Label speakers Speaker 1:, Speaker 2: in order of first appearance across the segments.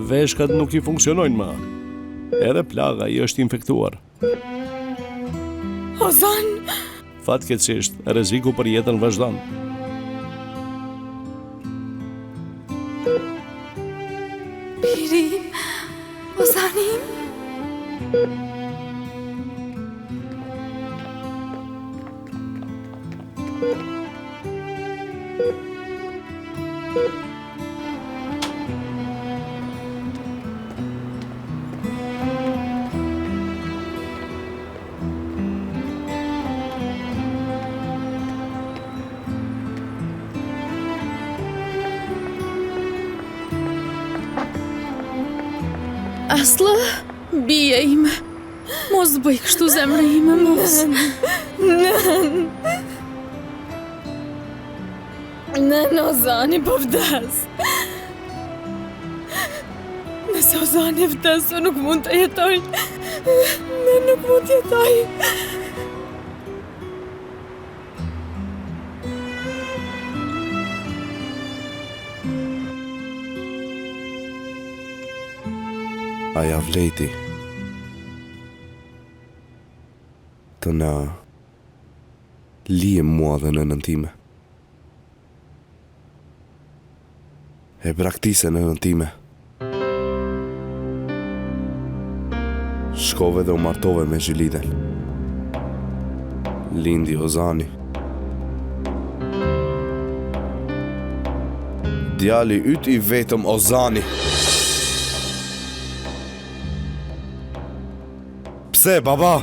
Speaker 1: Veshkat nuk I funksionojnë më. Edhe plaga I është infektuar.
Speaker 2: Ozan!
Speaker 1: Fatkeqësisht, rreziku për jetën vazhdon.
Speaker 2: Birim, Ozanim. Aslı, bie ime. Mos bëj kështu zemra ime, mos. Nën Ozani po vdes. Nëse Ozani vdes, unë nuk mund të jetoj. Ne nuk mund të jetoj.
Speaker 3: Aja vleti të na lijem mua dhe nënën time. E praktise nënën time. Shkove dhe u martove me Zhiliden. Lindi Ozani. Djali yt I vetëm Ozani. Pse, baba?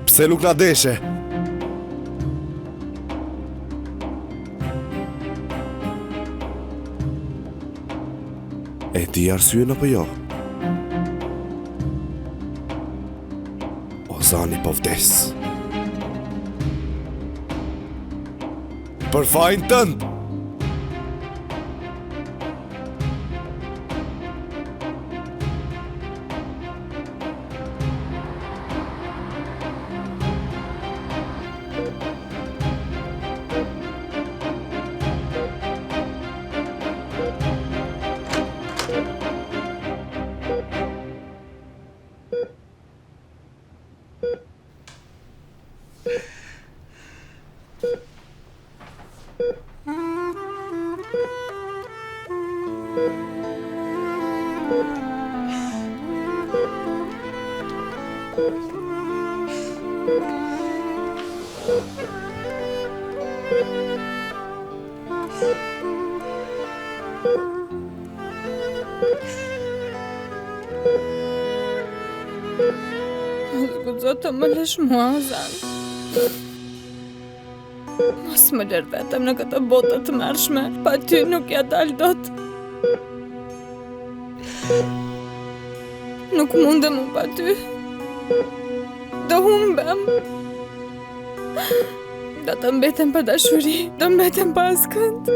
Speaker 3: Pse nuk na deshe? E di arsyen apo jo? Ozani po vdes. Për fajin tënd.
Speaker 2: Zgudzo të më lësh mua, Ozan. Mos më lër vetëm në këtë botë të mërshme. Pa ty nuk ja dal dot. Nuk mundem u pa ty. Do humbem. Do të mbetem pa dashuri. Do mbetem pa askënd.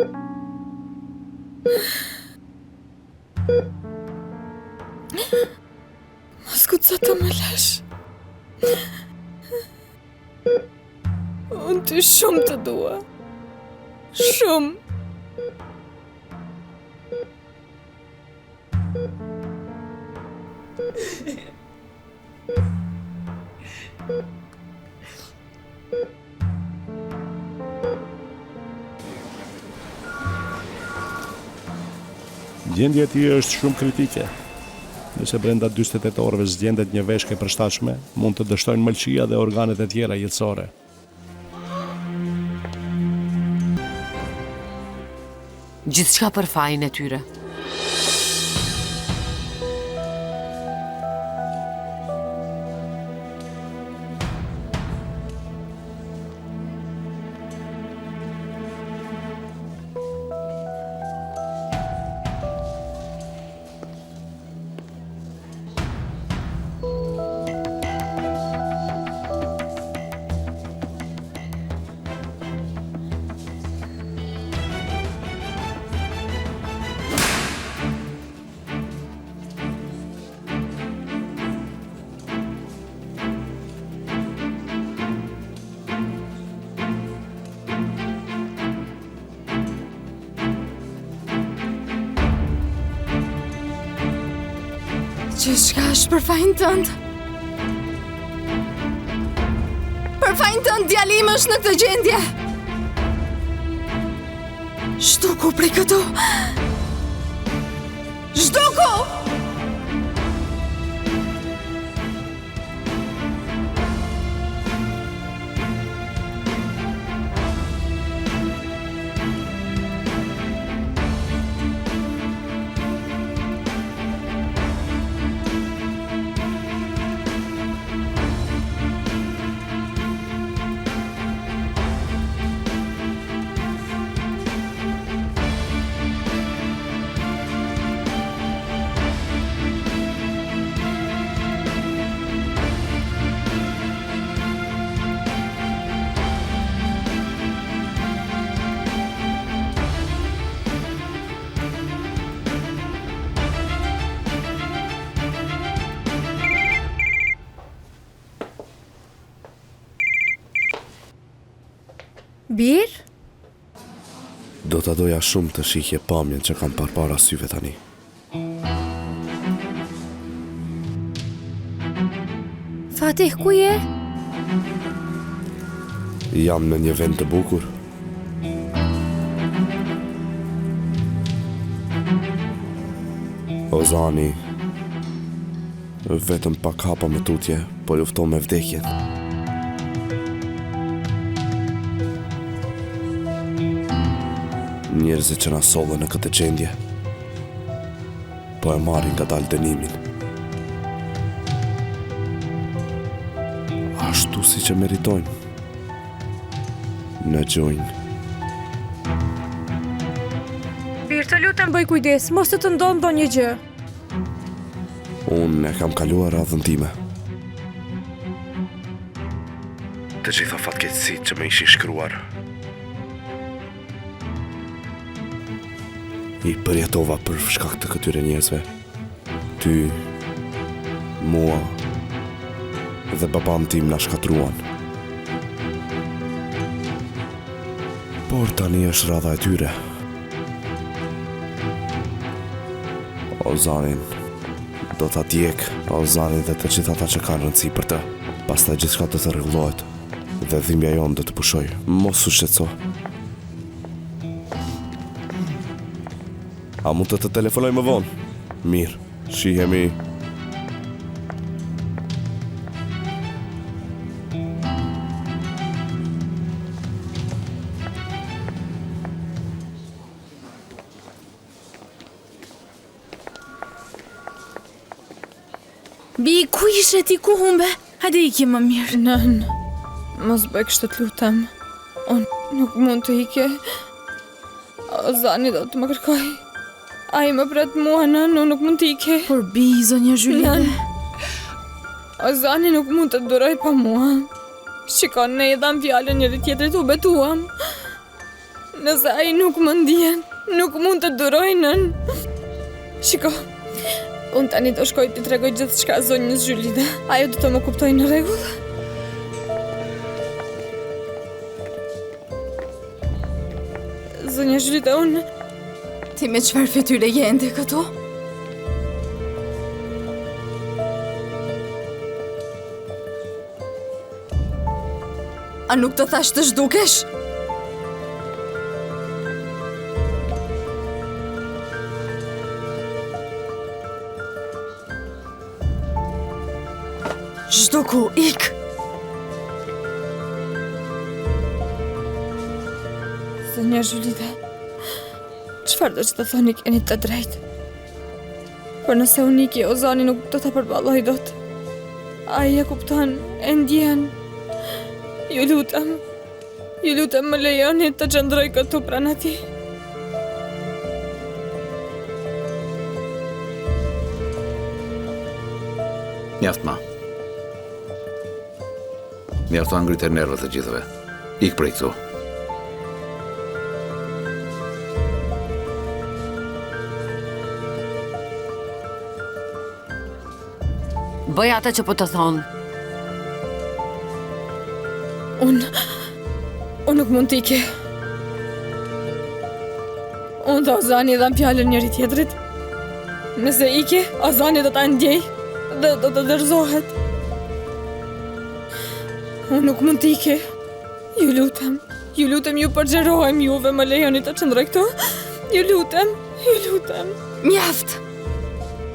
Speaker 2: Mos gudzo të më lësh. Unë ty shumë të dua. Shumë.
Speaker 1: Gjendja e tij është shumë kritike. Nëse brenda 48 orëve zgjendet një veshkë e përshtatshme, mund të dështojnë mëlçia dhe organet e tjera jetësore.
Speaker 4: Gjithçka për fajin e tyre.
Speaker 2: Gjithçka është për fajin tënd. Për fajin tënd, djali im është në këtë gjendje. Shtuku prej këtu. Shtuku! Bir?
Speaker 3: Do ta doja shumë të shihje pamjen që kam përpara syve tani.
Speaker 2: Fatih, ku je?
Speaker 3: Jam në një vend të bukur. Ozani vetëm pak hapa më tutje, po lufton me vdekjen. Njerëzit që na sollën në këtë gjendje, po e marrin nga dalë dënimin. Ashtu si që meritojnë. Në gjojnë.
Speaker 5: Bir, të lutem bëj kujdes, mos të ndonë ndonjë gjë.
Speaker 3: Unë e kam kaluar radhën time. Të gjitha fatkeqësitë që më ishin shkruar, i përjetova për shkak të këtyre njerëzve. Ty, mua dhe baban tim na shkatruan. Por tani është radha e tyre. Ozanin do ta djeg, Ozanin dhe të gjithë ata që kanë rëndësi për të. Pastaj gjithçka do të rregullohet dhe dhimbja jonë do të pushoj. Mos u shqetëso. A mund të telefonoj më vonë? Mirë, shihemi.
Speaker 2: Bi, ku ishe ti, ku humbe? Hajde iki më mirë.
Speaker 5: Nën, mos bëj kështu të lutem. Unë nuk mund të ike. Ozani do të më kërkoj. Ai më pret mua, nën, unë nuk mund të ike.
Speaker 2: Por Bi, zonja Juliane.
Speaker 5: Ozani nuk mund të duroj pa mua. Shikon, ne i dham fjalën njëri tjetrit, u betuam. Nëse ai nuk më ndjen, nuk mund të duroj, nën. Shiko, unë tani do shkoj të tregoj gjithçka zonjës Juline. Ajo do të më kuptoj në rregull. Zonja Juline, unë...
Speaker 2: Ti me çfarë fytyre je ende këtu? A nuk të thash të zhdukesh? Zhduku, ik!
Speaker 5: Zonja Juline, çfarë do që të thoni keni të drejtë? Por nëse unë iki, Ozani nuk do të përballoj dot. Ai e kupton, e ndjen. Ju lutem më lejoni të qëndroj këtu pranë atij.
Speaker 6: Mjaft ma. Mjafton ngritër nervët të gjithëve. Ik prej këtu.
Speaker 4: Bëj atë që po të thonë.
Speaker 5: Unë nuk mund t'ike. Unë dhe Ozani dham fjallën njëri tjetrit. Nëse ike, Azani do ta ndjej dhe do të dërzohet. Unë nuk mund t'ike. Ju lutem ju përgjerohem juve, më lejoni të qëndroj këtu. Ju lutem.
Speaker 2: Mjaft!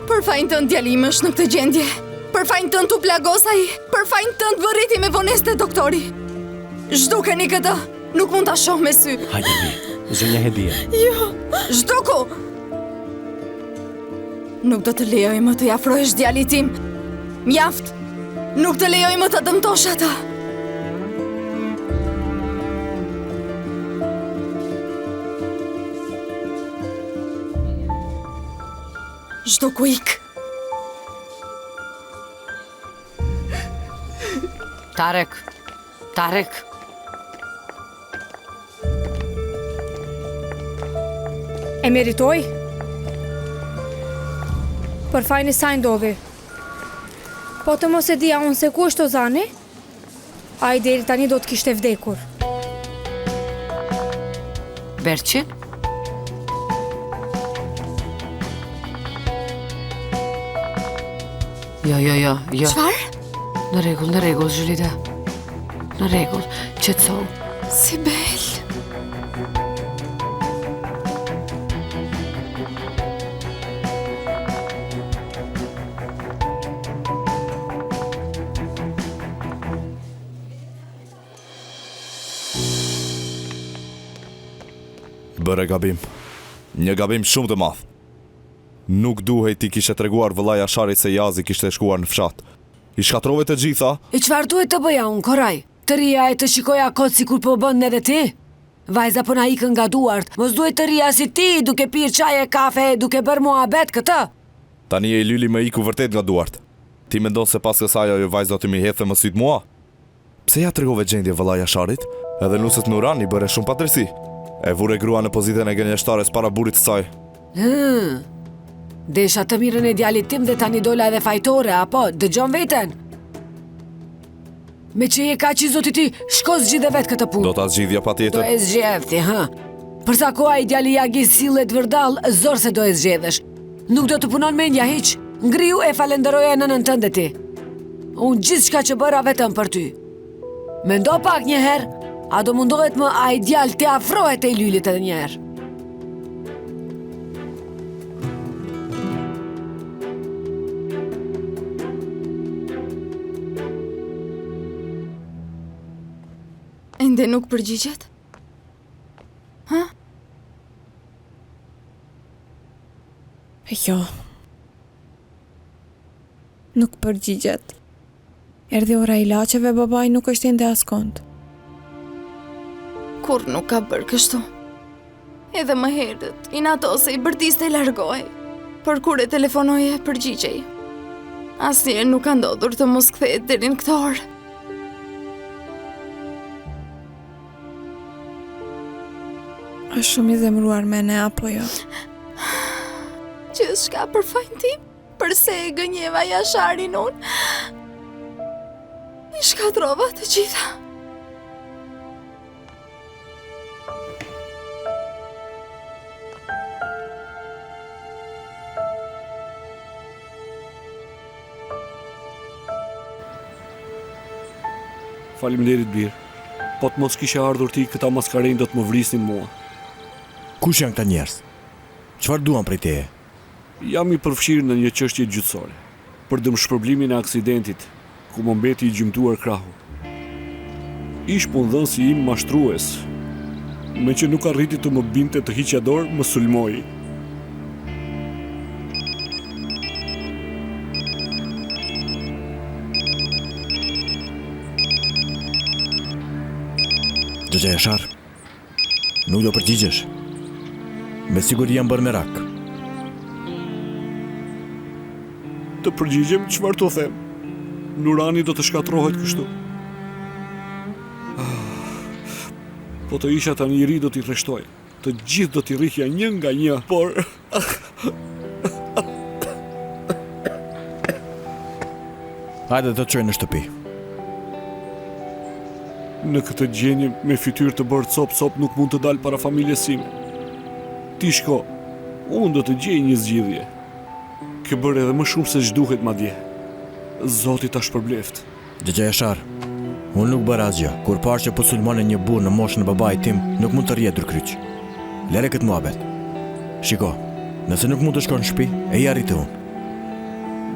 Speaker 2: Për fajin tënd djali im është në këtë gjendje. Për fajin tënd t'u plagos ai. Për fajin tënd vërriti me vonesë te doktori. Zhdukeni këtë. Nuk mund ta shoh me sy.
Speaker 1: Hajde bi, zonja Hedie.
Speaker 5: Jo.
Speaker 2: Zhduku! Nuk do të lejoj më të afrohesh djalit tim. Mjaft! Nuk të lejoj më të dëmtosh ata. Zhduku ik.
Speaker 4: Tarek.
Speaker 7: E meritoj? Për fajin e saj ndodhi. Po të mos e dija unë se ku është Ozani, ai deri tani do të kishte vdekur.
Speaker 4: Berçi? Jo.
Speaker 2: Çfarë?
Speaker 4: Në rregull, Zhulida. Në rregull, qetësohu.
Speaker 2: Sibel.
Speaker 3: Bëre gabim. Një gabim shumë të madh. Nuk duhej ti kishe treguar vëllai Asharit se Jazi kishte shkuar në fshat. I shkatrove të gjitha.
Speaker 4: E çfarë duhet të bëja unë, Koraj? Të rija e të shikoja kot sikur po bën edhe ti? Vajza po na ikën nga duart. Mos duhet të rija si ti, duke pirë çaje, kafe, duke bërë muhabet këtë.
Speaker 3: Tani e Lyli më iku vërtet nga duart. Ti mendon se pas kësaj ajo vajza të më hedhë më syt mua? Pse ja tregove gjendje vëllai Asharit? Edhe nusët Nuran i bëre shumë padrejti. E vure grua në pozitën e gënjeshtares para burit të saj.
Speaker 4: Desha të mirën e djalit tim dhe tani dola edhe fajtore, apo dëgjon veten? Me që je ka që zoti ti, shko zgjidhe vetë këtë punë.
Speaker 3: Do ta zgjidhja patjetër.
Speaker 4: Do e zgjedhti, Përsa koha i djali Jagi sillet vërdall, zor se do e zgjedhësh. Nuk do të punon mendja hiç. Ngriu e falenderoja nënën tënde ti. Unë gjithçka që bëra vetëm për ty. Mendo pak një herë, a do mundohet më ai djalë të afrohet e Lylit edhe një herë?
Speaker 2: Ende nuk përgjigjet?
Speaker 5: Jo. Nuk përgjigjet. Erdhi ora ilaçeve, babai nuk është ende askond.
Speaker 2: Kur nuk ka bërë kështu. Edhe më herët, inatose i bërtiste i largohej. Por kur e telefonoje, përgjigjej. Asnjëherë nuk ka ndodhur të mos kthehet deri në këtë orë.
Speaker 5: Është shumë i zemëruar me ne, apo jo?
Speaker 2: Gjithçka për fajin tim, përse e gënjeva Jasharin unë. I shkatrova të gjitha.
Speaker 1: Faleminderit birë. Po të mos kishe ardhur ti, këta maskarejnë do të më vrisnin mua.
Speaker 8: Kush janë këta njerëz? Çfarë duan prej teje?
Speaker 1: Jam i përfshirë në një çështje gjyqësore për dëmshpërblimin e aksidentit ku më mbeti i gjymtuar krahu. Ish punëdhënësi im mashtrues, me që nuk arriti të më binte të hiqja dorë, më sulmoi.
Speaker 8: Xhaxha Jashar, nuk do përgjigjesh. Me siguri jam bërë merak.
Speaker 1: Të përgjigjem, çfarë të them? Nurani do të shkatrohet kështu. Po të isha tani i ri do t'i rreshtoja. Të gjithë do t'i rrihja një nga një, por...
Speaker 8: Hajde të çoj në shtëpi.
Speaker 1: Në këtë gjendje me fytyrë të bërë cop nuk mund të dal para familjes sime. Ti shko, unë do të gjej një zgjidhje. ke bërë edhe më shumë se ç'duhet madje. Zoti ta shpërbleft.
Speaker 8: Dëgjoj Jashar, unë nuk bëra asgjë. Kur parë që po sulmone një burr në moshën e babait tim, nuk mund të rrihet kryq. Lere këtë muhabet. Shiko, nëse nuk mund të shkon në shtëpi, e i arritë unë.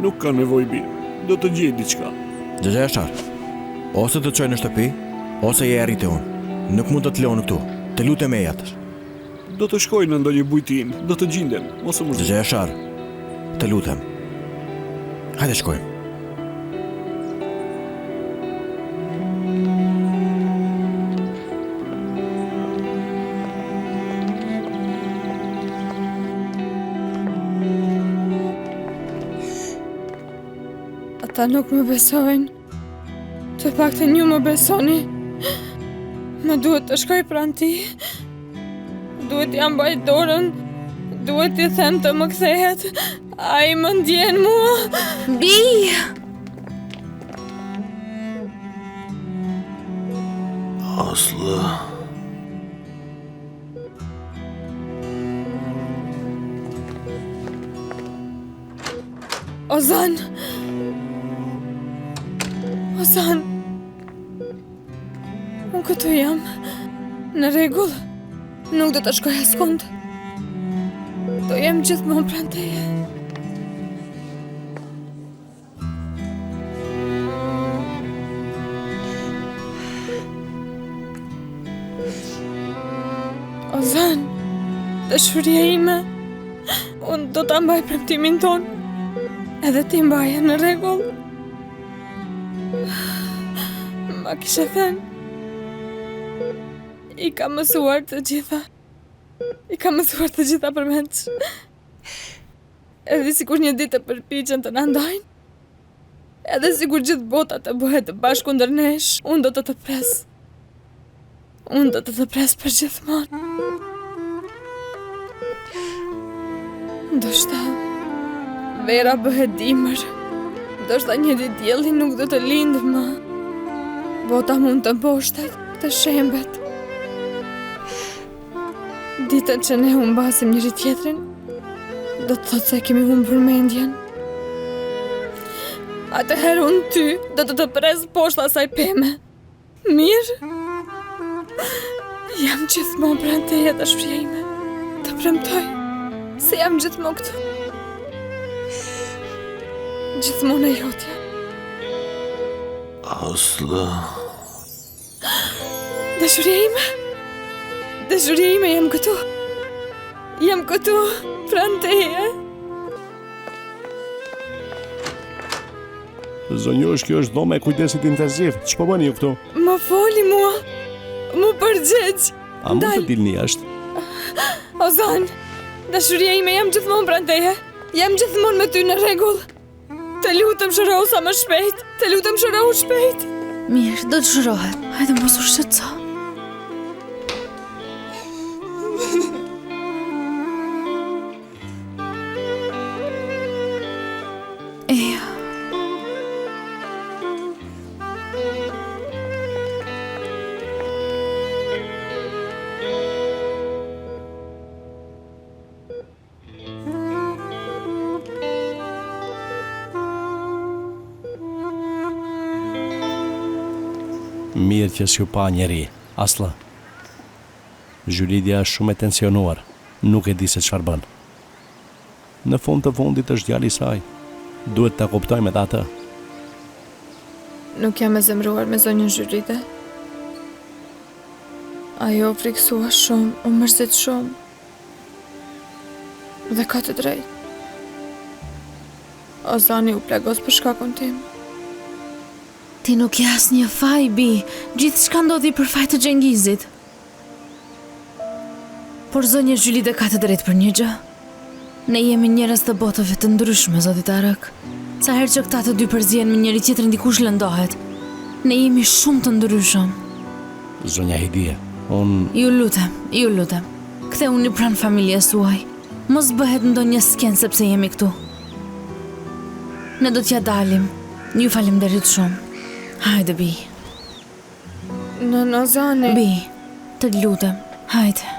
Speaker 1: Nuk ka nevojë birë. Do të gjej diçka.
Speaker 8: Dëgjoj Jashar, ose të çoj në shtëpi, ose e arritë unë. Nuk mund të të lënë këtu. Të lutem e jatësh.
Speaker 1: Do të shkoj në ndonjë bujtim, do të gjindem, mos u mërzit.
Speaker 8: Dëgjoj Jashar, të lutem. Hajde shkojmë.
Speaker 5: Ata nuk më besojnë. Të paktën ju më besoni. Më duhet të shkoj pranë ti. Duhet jam mbajt dorën. Duhet t'i them të më kthehet. Ai më ndjen mua.
Speaker 2: Bi!
Speaker 6: Aslı.
Speaker 5: Ozan. Ozan. Unë këtu jam. Në rregull. Nuk do të shkoj askund. Do jem gjithmonë pranë teje. Ozan, dashuria ime. Unë do ta mbaj premtimin ton. Edhe ti mbaje, në rregull. Ma kishe thënë. I ka mësuar të gjitha. I ka mësuar të gjitha përmendsh. Edhe sikur një ditë të përpiqen të na ndajnë. Edhe sikur gjithë bota të bëhet bashkë kundër nesh, unë do të të pres. Unë do të të pres për gjithmonë. Ndoshta vera bëhet dimër. Ndoshta një ditë dielli nuk do të lindë më. Bota mund të mposhtet, të shembet. Ditën që ne humbasim njëri tjetrin, do të thotë se kemi humbur mendjen. Atëherë unë ty do të të pres poshtë asaj peme. Mirë? Jam gjithmonë pranë teje, dashuria ime. Të premtoj se jam gjithmonë këtu. Gjithmonë e jotja.
Speaker 6: Aslı.
Speaker 5: Dashuria ime. Dashuria ime, jam këtu. Jam këtu, pranë teje.
Speaker 9: Zonjosh, kjo është dhoma e kujdesit intensiv. Ç'po bëni ju këtu?
Speaker 5: Më foli mua. Më përgjigj.
Speaker 9: A mund të dilni jashtë?
Speaker 5: Ozan, dashuria ime, jam gjithmonë pranë teje. Jam gjithmonë me ty, në rregull. Të lutem shërohu sa më shpejt. Të lutem shërohu shpejt.
Speaker 2: Mirë, do të shërohet. Hajde mos u shqetëso. Eja.
Speaker 9: Mirë që s'ju pa njeri, Aslı. Zhylidia është shumë e tensionuar, nuk e di se çfarë bën. Në fund të fundit është djali i saj. Duhet ta kuptojmë edhe atë.
Speaker 5: Nuk jam e zemruar me zonjën Zhylide. Ajo friksua shumë, u mërzit shumë. Dhe ka të drejtë. Ozani u plagos për shkakun tim.
Speaker 2: Ti nuk je asnjë faj, Bi. Gjithçka ndodhi për faj të Xhengizit. Por zonja Zhylide ka të drejtë për një gjë. Ne jemi njerëz të botëve të ndryshme, zoti Tarak. Sa herë që këta të dy përzihen me njëri tjetrin, dikush lëndohet. Ne jemi shumë të ndryshëm.
Speaker 9: Zonja Hidia, unë...
Speaker 2: Ju lutem. Ktheuni pranë familjes suaj. Mos bëhet ndonjë sken sepse jemi këtu. Ne do t'ja dalim. Ju faleminderit shumë. Hajde, Bi.
Speaker 5: Në Ozani.
Speaker 2: Bi, të lutem. Hajde.